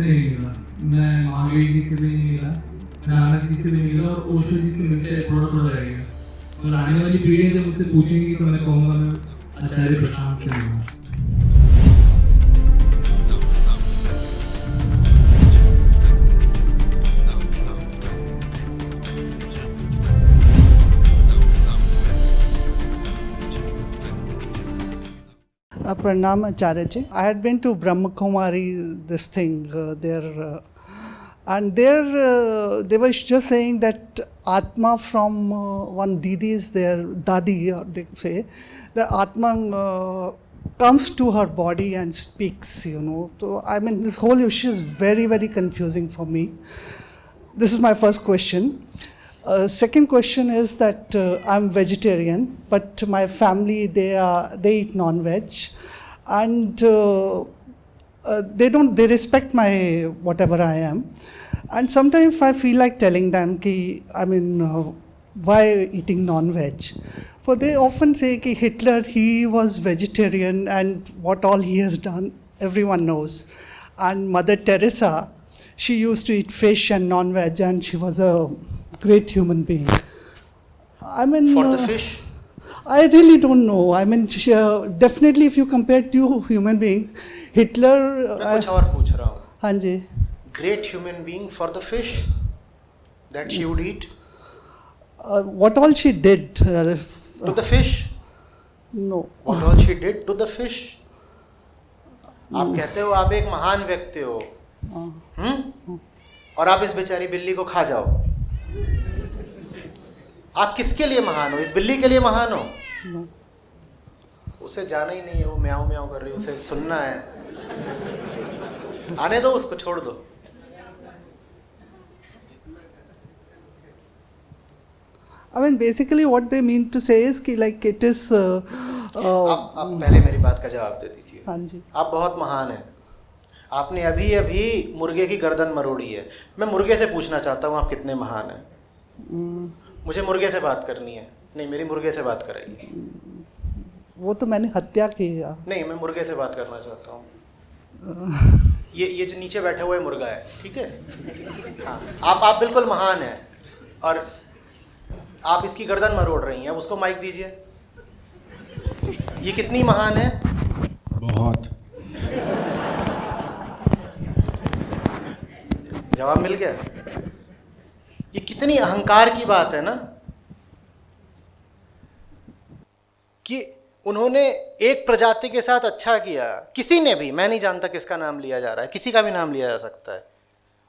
नहीं मिला, मैं महावीर जी से भी नहीं मिला, मैं आनंद जी से भी नहीं मिला, और ओशो जी से मिलते थोड़ा थोड़ा रहेगा। और आने वाली पीढ़ी जब मुझसे पूछेंगी तो मैं कहूँगा मैं आचार्य प्रशांत से मिलूँ। Pranam Acharya. I had been to Brahma Kumari, this thing there, and there they were just saying that Atma from one Didi is there, Dadi, or they say, the Atma comes to her body and speaks, you know. So, I mean, this whole issue is very, very confusing for me. This is my first question. Second question is that I'm vegetarian, but my family they eat non-veg, and they respect my whatever I am, and sometimes I feel like telling them why eating non-veg. For they often say ki Hitler, he was vegetarian, and what all he has done everyone knows, and Mother Teresa, she used to eat fish and non-veg, and she was a great human being. I mean, for the fish, I really don't know. I mean, definitely, if you compare two human beings, Hitler. मैं कुछ और पूछ रहा हूँ. हाँ जी. Great human being for the fish that she would eat. What all she did to the fish. No. What all she did to the fish. आप कहते हो आप एक महान व्यक्ति हो, और आप इस बेचारी बिल्ली को खा जाओ. आप किसके लिए महान हो? इस बिल्ली के लिए महान हो? No. उसे जाना ही नहीं है, वो म्याऊं म्याऊं कर रही है, उसे सुनना है. आने दो उसको, छोड़ दो. I mean, basically, what they mean to say is कि like it is. आप पहले मेरी बात का जवाब दे दीजिए. हाँ जी. आप बहुत महान हैं. आपने अभी अभी मुर्गे की गर्दन मरोड़ी है. मैं मुर्गे से पूछना चाहता हूँ आप कितने महान हैं. मुझे मुर्गे से बात करनी है. नहीं, मेरी मुर्गे से बात कराइए. वो तो मैंने हत्या की है. नहीं, मैं मुर्गे से बात करना चाहता हूँ. ये जो नीचे बैठा हुआ है मुर्गा है, ठीक है. हाँ, आप बिल्कुल महान हैं और आप इसकी गर्दन मरोड़ रही हैं. अब उसको माइक दीजिए. ये कितनी महान है? बहुत. जवाब मिल गया. ये कितनी अहंकार की बात है ना, कि उन्होंने एक प्रजाति के साथ अच्छा किया. किसी ने भी, मैं नहीं जानता किसका नाम लिया जा रहा है, किसी का भी नाम लिया जा सकता है.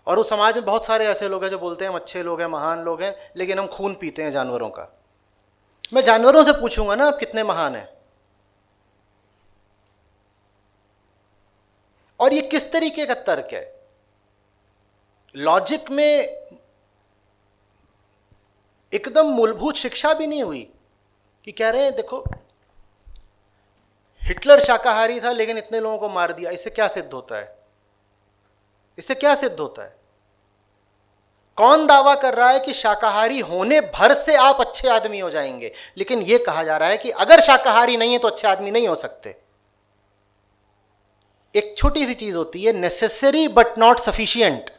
और उस समाज में बहुत सारे ऐसे लोग हैं जो बोलते हैं हम अच्छे लोग हैं, महान लोग हैं, लेकिन हम खून पीते हैं जानवरों का. मैं जानवरों से पूछूंगा ना आप कितने महान हैं. और ये किस तरीके का तर्क है? लॉजिक में एकदम मूलभूत शिक्षा भी नहीं हुई कि कह रहे हैं देखो हिटलर शाकाहारी था लेकिन इतने लोगों को मार दिया. इससे क्या सिद्ध होता है? इससे क्या सिद्ध होता है? कौन दावा कर रहा है कि शाकाहारी होने भर से आप अच्छे आदमी हो जाएंगे? लेकिन यह कहा जा रहा है कि अगर शाकाहारी नहीं है तो अच्छे आदमी नहीं हो सकते. एक छोटी सी चीज होती है, नेसेसरी बट नॉट सफिशिएंट.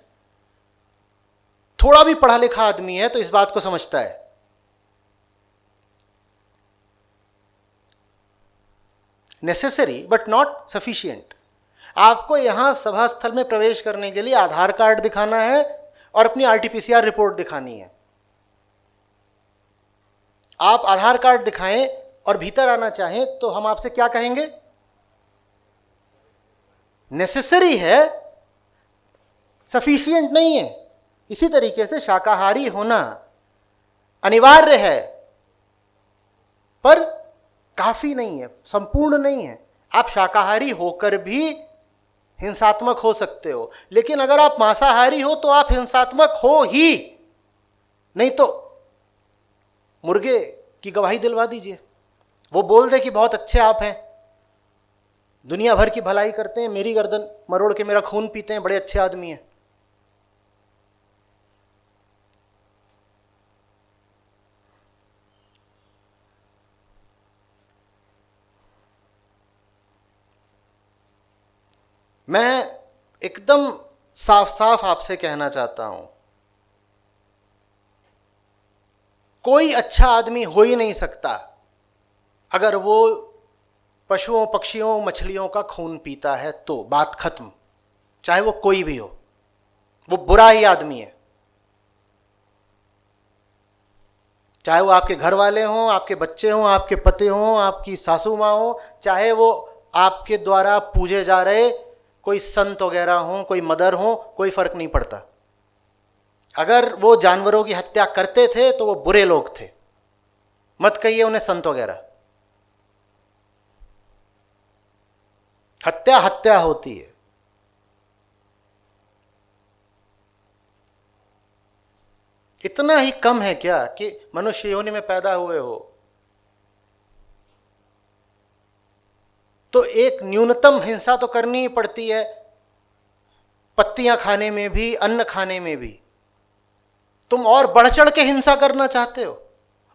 थोड़ा भी पढ़ा लिखा आदमी है तो इस बात को समझता है. Necessary but not sufficient. आपको यहां सभा स्थल में प्रवेश करने के लिए आधार कार्ड दिखाना है और अपनी आरटीपीसीआर रिपोर्ट दिखानी है. आप आधार कार्ड दिखाएं और भीतर आना चाहें तो हम आपसे क्या कहेंगे? नेसेसरी है, सफिशिएंट नहीं है. इसी तरीके से शाकाहारी होना अनिवार्य है पर काफी नहीं है, संपूर्ण नहीं है. आप शाकाहारी होकर भी हिंसात्मक हो सकते हो, लेकिन अगर आप मांसाहारी हो तो आप हिंसात्मक हो ही नहीं. तो मुर्गे की गवाही दिलवा दीजिए, वो बोल दे कि बहुत अच्छे आप हैं, दुनिया भर की भलाई करते हैं, मेरी गर्दन मरोड़ के मेरा खून पीते हैं, बड़े अच्छे आदमी हैं. मैं एकदम साफ साफ आपसे कहना चाहता हूं, कोई अच्छा आदमी हो ही नहीं सकता अगर वो पशुओं, पक्षियों, मछलियों का खून पीता है तो बात खत्म। चाहे वो कोई भी हो, वो बुरा ही आदमी है। चाहे वो आपके घर वाले हों, आपके बच्चे हों, आपके पति हों, आपकी सासू माँ हो, चाहे वो आपके द्वारा पूजे जा रहे कोई संत वगैरह हों, कोई मदर हो, कोई फर्क नहीं पड़ता। अगर वो जानवरों की हत्या करते थे तो वो बुरे लोग थे। मत कहिए उन्हें संत वगैरह। हत्या हत्या होती है। इतना ही कम है क्या कि मनुष्य योनि में पैदा हुए हो तो एक न्यूनतम हिंसा तो करनी ही पड़ती है, पत्तियां खाने में भी, अन्न खाने में भी। तुम और बढ़ चढ़ के हिंसा करना चाहते हो,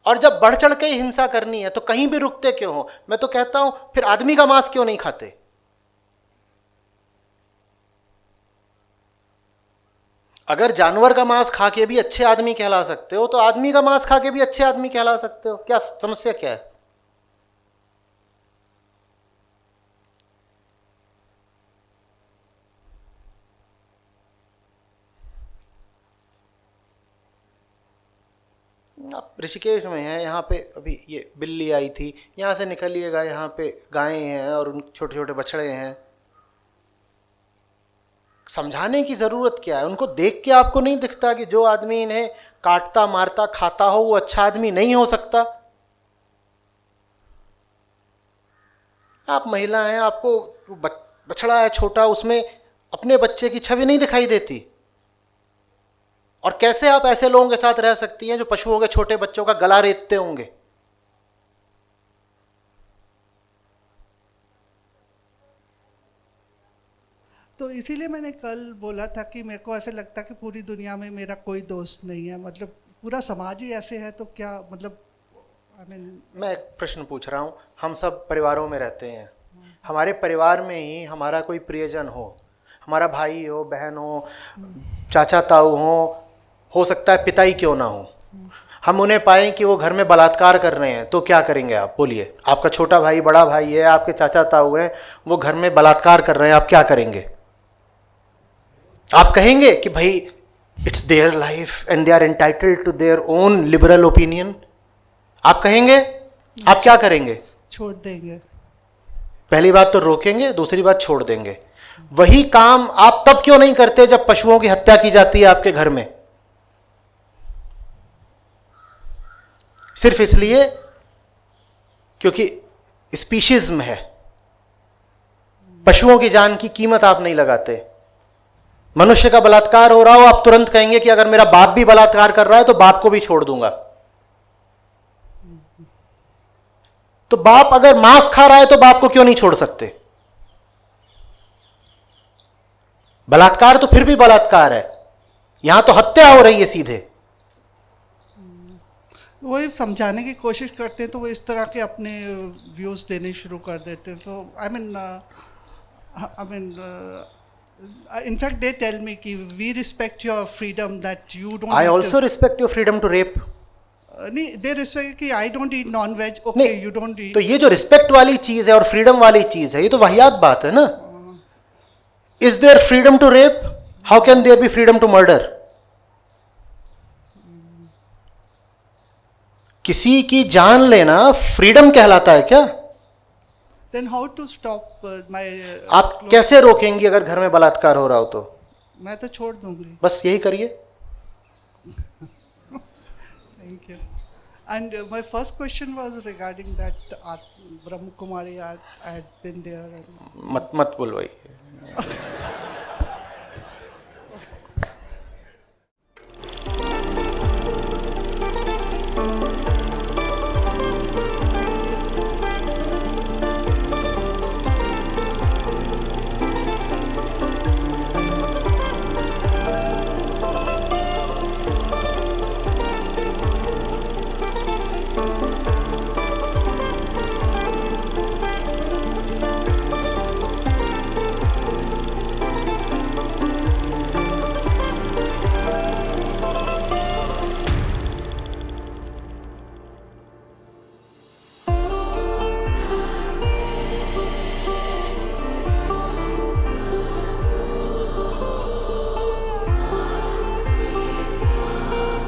और जब बढ़ चढ़ के ही हिंसा करनी है तो कहीं भी रुकते क्यों हो? मैं तो कहता हूं फिर आदमी का मांस क्यों नहीं खाते? अगर जानवर का मांस खा के भी अच्छे आदमी कहला सकते हो तो आदमी का मांस खा के भी अच्छे आदमी कहला सकते हो। क्या समस्या क्या है? आप ऋषिकेश में हैं, यहाँ पे अभी ये बिल्ली आई थी, यहाँ से निकलिएगा, यहाँ पे गायें हैं और उन छोटे छोटे बछड़े हैं। समझाने की जरूरत क्या है? उनको देख के आपको नहीं दिखता कि जो आदमी इन्हें काटता मारता खाता हो वो अच्छा आदमी नहीं हो सकता? आप महिला हैं, आपको बछड़ा है छोटा, उसमें अपने बच्चे की छवि नहीं दिखाई देती? और कैसे आप ऐसे लोगों के साथ रह सकती हैं जो पशुओं के छोटे बच्चों का गला रेतते होंगे? तो इसीलिए मैंने कल बोला था कि मेरे को ऐसे लगता कि पूरी दुनिया में मेरा कोई दोस्त नहीं है, मतलब पूरा समाज ही ऐसे है, तो क्या मतलब मैं एक प्रश्न पूछ रहा हूँ। हम सब परिवारों में रहते हैं, हमारे परिवार में ही हमारा कोई प्रियजन हमारा भाई हो, बहन हो, चाचा ताऊ हो सकता है पिता ही क्यों ना हो, हम उन्हें पाएं कि वो घर में बलात्कार कर रहे हैं तो क्या करेंगे आप? बोलिए। आपका छोटा भाई, बड़ा भाई है, आपके चाचा ताऊ हैं, वो घर में बलात्कार कर रहे हैं, आप क्या करेंगे? आप कहेंगे कि भाई it's their life and they are entitled to their own liberal opinion? आप कहेंगे? आप क्या करेंगे? छोड़ देंगे। पहली बात तो रोकेंगे, दूसरी बात छोड़ देंगे। वही काम आप तब क्यों नहीं करते जब पशुओं की हत्या की जाती है आपके घर में? सिर्फ इसलिए क्योंकि स्पीशीज्म है। पशुओं की जान की कीमत आप नहीं लगाते। मनुष्य का बलात्कार हो रहा हो, आप तुरंत कहेंगे कि अगर मेरा बाप भी बलात्कार कर रहा है तो बाप को भी छोड़ दूंगा। तो बाप अगर मांस खा रहा है तो बाप को क्यों नहीं छोड़ सकते? बलात्कार तो फिर भी बलात्कार है, यहां तो हत्या हो रही है सीधे। वही समझाने की कोशिश करते हैं तो वो इस तरह के अपने व्यूज देने शुरू कर देते हैं। तो I mean in fact they tell me कि we respect your freedom that you don't I also respect your freedom to rape. नहीं, they respect कि I don't eat non-veg, okay, नहीं, you don't eat. तो ये जो respect वाली चीज है और फ्रीडम वाली चीज है, ये तो वाहियात बात है ना। Is there freedom to rape? How can there be freedom to murder? किसी की जान लेना फ्रीडम कहलाता है क्या? Then how to stop my आप कैसे रोकेंगी अगर घर में बलात्कार हो रहा हो तो? मैं तो छोड़ दूंगी। बस यही करिए। Thank you. And my first question was regarding that Brahma Kumari. I had been there. मत बुलवाइए।